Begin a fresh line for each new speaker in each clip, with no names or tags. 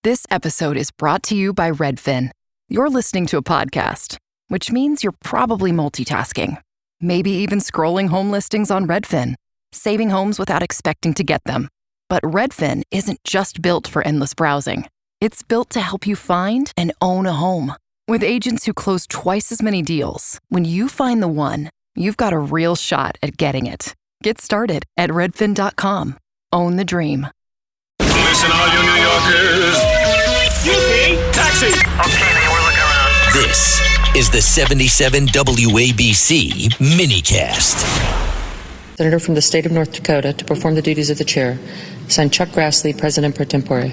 This episode is brought to you by Redfin. You're listening to a podcast, which means you're probably multitasking. Maybe even scrolling home listings on Redfin, saving homes without expecting to get them. But Redfin isn't just built for endless browsing. It's built to help you find and own a home. With agents who close twice as many deals, when you find the one, you've got a real shot at getting it. Get started at redfin.com. Own the dream.
Listen, all you New Yorkers. Taxi.
Okay, man, we're looking around.
This is the 77 WABC minicast.
Senator from the state of North Dakota to perform the duties of the chair. Signed, Chuck Grassley, President pro tempore.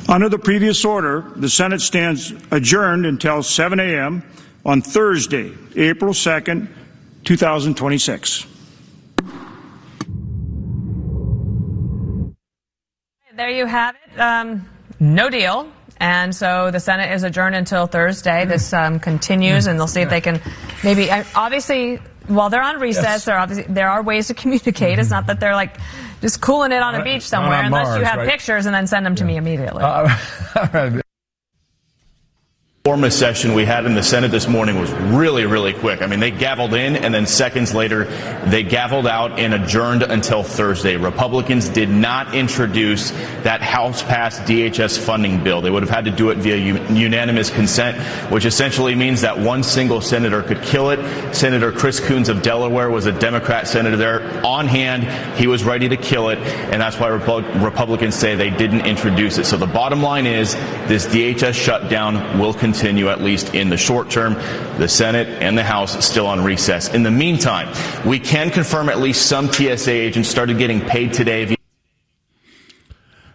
Under the previous order, the Senate stands adjourned until 7 a.m. on Thursday, April 2nd, 2026.
There you have it. No deal. And so the Senate is adjourned until Thursday. This continues, and they'll see if they can maybe, obviously, while they're on recess, there are ways to communicate. It's not that they're like just cooling it on a beach somewhere, unless you have pictures and then send them to me immediately.
All right.
Formal session we had in the Senate this morning was really, really quick. I mean, they gavelled in, and then seconds later, they gavelled out and adjourned until Thursday. Republicans did not introduce that House-passed DHS funding bill. They would have had to do it via unanimous consent, which essentially means that one single senator could kill it. Senator Chris Coons of Delaware was a Democrat senator there on hand. He was ready to kill it, and that's why Republicans say they didn't introduce it. So the bottom line is this DHS shutdown will continue, at least in the short term. The Senate and the House still on recess. In the meantime, we can confirm at least some TSA agents started getting paid today.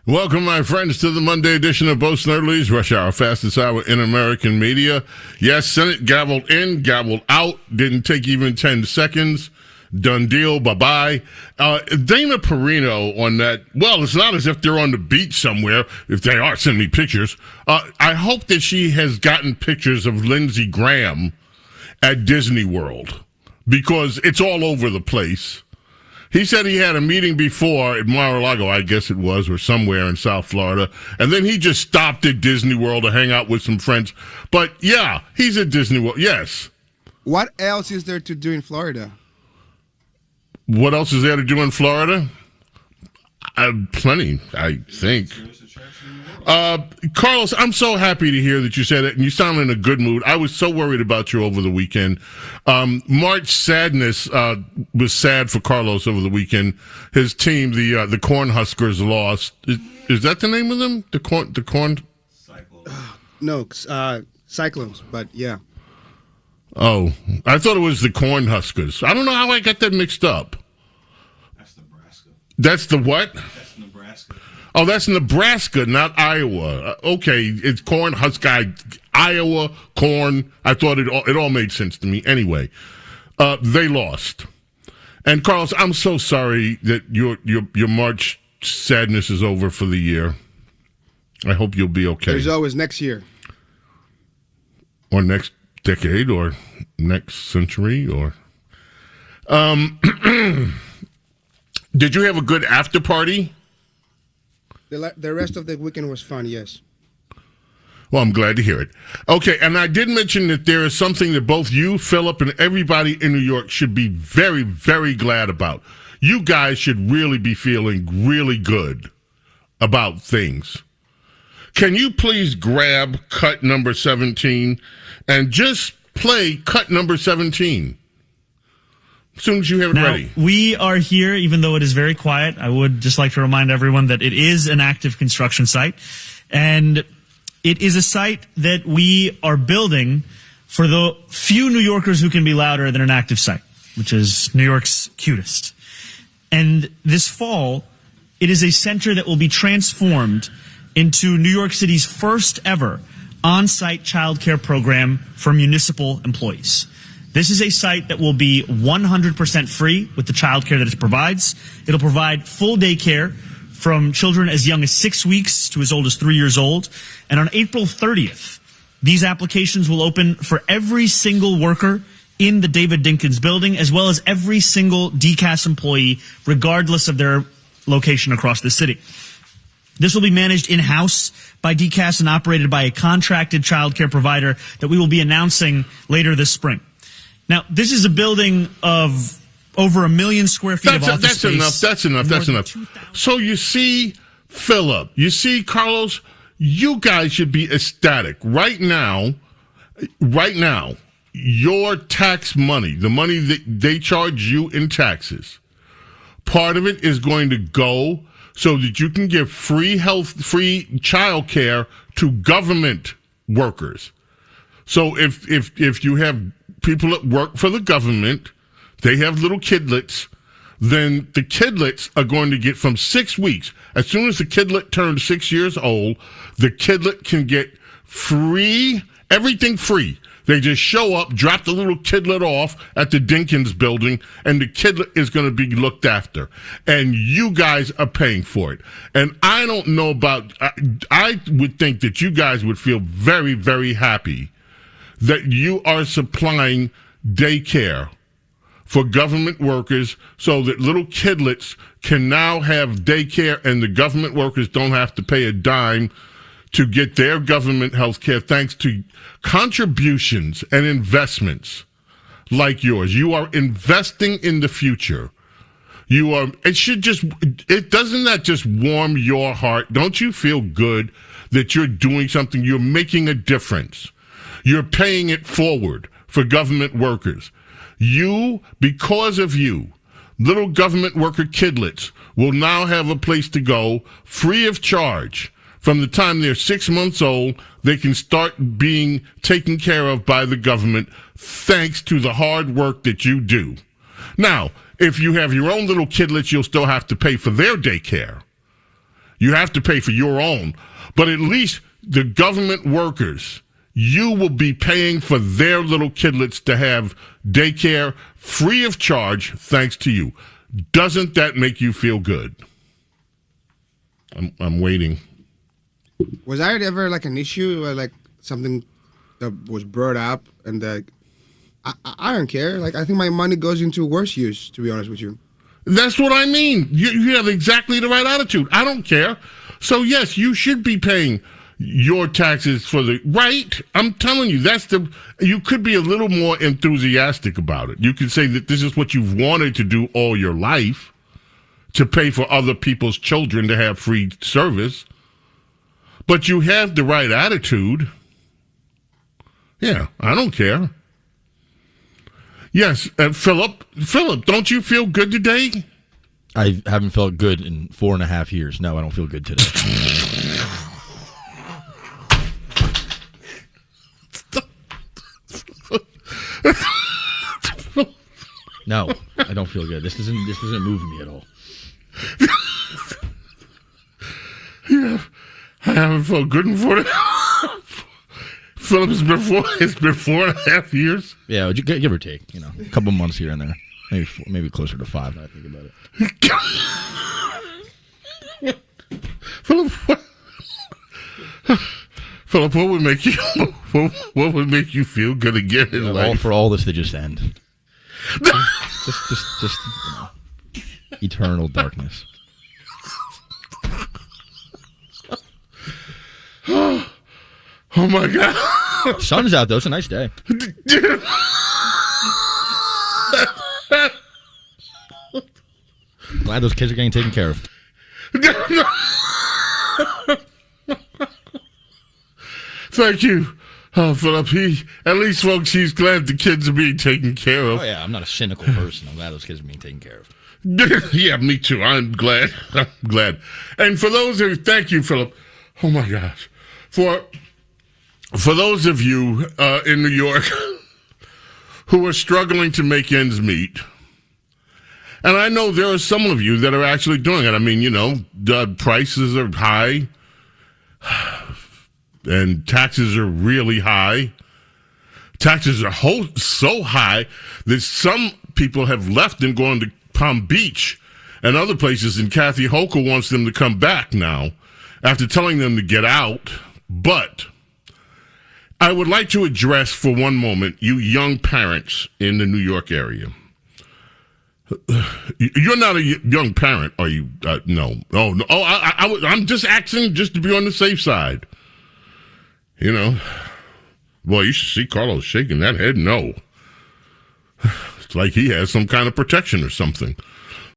Welcome, my friends, to the Monday edition of Bo Snerdley's Rush Hour, fastest hour in American media. Yes, Senate gavelled in, gavelled out, didn't take even 10 seconds. Done deal, bye-bye. Dana Perino on that, well, it's not as if they're on the beach somewhere. If they are, send me pictures. I hope that she has gotten pictures of Lindsey Graham at Disney World, because it's all over the place. He said he had a meeting before at Mar-a-Lago, I guess it was, or somewhere in South Florida, and then he just stopped at Disney World to hang out with some friends. But, yeah, he's at Disney World, yes.
What else is there to do in Florida?
What else is there to do in Florida? Plenty, I think. Carlos, I'm so happy to hear that you said it, and you sound in a good mood. I was so worried about you over the weekend. March Sadness was sad for Carlos over the weekend. His team, the Cornhuskers, lost. Is that the name of them? The Corn?
No, Cyclones, but yeah.
Oh, I thought it was the Cornhuskers. I don't know how I got that mixed up.
That's Nebraska.
That's the what?
That's Nebraska.
Oh, that's Nebraska, not Iowa. Okay, it's Cornhusker, Iowa, corn. I thought it all made sense to me. Anyway, they lost. And Carlos, I'm so sorry that your March sadness is over for the year. I hope you'll be okay.
There's always next year.
Or next decade, or next century, or did you have a good after party?
The rest of the weekend was fun, yes.
Well, I'm glad to hear it. Okay, and I did mention that there is something that both you, Philip, and everybody in New York should be very, very glad about. You guys should really be feeling really good about things. Can you please grab cut number 17 and just play cut number 17 as soon as you have it ready?
We are here, even though it is very quiet. I would just like to remind everyone that it is an active construction site, and it is a site that we are building for the few New Yorkers who can be louder than an active site, which is New York's cutest. And this fall, it is a center that will be transformed into New York City's first ever on-site child care program for municipal employees. This is a site that will be 100% free with the child care that it provides. It'll provide full day care from children as young as 6 weeks to as old as 3 years old. And on April 30th, these applications will open for every single worker in the David Dinkins building, as well as every single DCAS employee, regardless of their location across the city. This will be managed in-house by DCAS and operated by a contracted child care provider that we will be announcing later this spring. Now, this is a building of over 1 million square feet of office space.
That's enough. So you see, Philip, you see, Carlos, you guys should be ecstatic. Right now, your tax money, the money that they charge you in taxes, part of it is going to go so that you can give free child care to government workers. So if you have people that work for the government, they have little kidlets, then the kidlets are going to get from 6 weeks. As soon as the kidlet turns 6 years old, the kidlet can get everything free. They just show up, drop the little kidlet off at the Dinkins building, and the kidlet is going to be looked after. And you guys are paying for it. And I don't know I would think that you guys would feel very, very happy that you are supplying daycare for government workers so that little kidlets can now have daycare and the government workers don't have to pay a dime to get their government health care thanks to contributions and investments like yours. You are investing in the future. Doesn't that just warm your heart? Don't you feel good that you're doing something? You're making a difference. You're paying it forward for government workers. Because of you, little government worker kidlets will now have a place to go free of charge. From the time they're 6 months old, they can start being taken care of by the government thanks to the hard work that you do. Now, if you have your own little kidlets, you'll still have to pay for their daycare. You have to pay for your own. But at least the government workers, you will be paying for their little kidlets to have daycare free of charge thanks to you. Doesn't that make you feel good? I'm waiting.
Was that ever like an issue or like something that was brought up and I don't care. Like I think my money goes into worse use, to be honest with you.
That's what I mean. You have exactly the right attitude. I don't care. So yes, you should be paying your taxes for the right. I'm telling you, you could be a little more enthusiastic about it. You could say that this is what you've wanted to do all your life, to pay for other people's children to have free service. But you have the right attitude. Yeah, I don't care. Yes, Philip, don't you feel good today?
I haven't felt good in 4.5 years. No, I don't feel good today. No, I don't feel good. This doesn't move me at all.
Yeah, I haven't felt good in 4.5. Philip, it's been 4.5 years.
Yeah, give or take, a couple months here and there, maybe closer to 5. When I think about
it. Philip, what would make you feel good again in life?
For all this to just end. just eternal darkness.
Oh my God!
Sun's out though. It's a nice day. Glad those kids are getting taken care of.
Thank you, Philip. At least, folks, he's glad the kids are being taken care of.
Oh yeah, I'm not a cynical person. I'm glad those kids are being taken care of.
Yeah, me too. I'm glad. I'm glad. And for those of you, thank you, Philip. Oh my gosh, for those of you in New York who are struggling to make ends meet, and I know there are some of you that are actually doing it. I mean, the prices are high, and taxes are really high. Taxes are so high that some people have left and gone to Palm Beach and other places, and Kathy Hochul wants them to come back now after telling them to get out. But I would like to address for one moment you young parents in the New York area. You're not a young parent, are you? No. Oh, no. Oh, I'm just asking just to be on the safe side. You know. Boy, you should see Carlos shaking that head. No. It's like he has some kind of protection or something.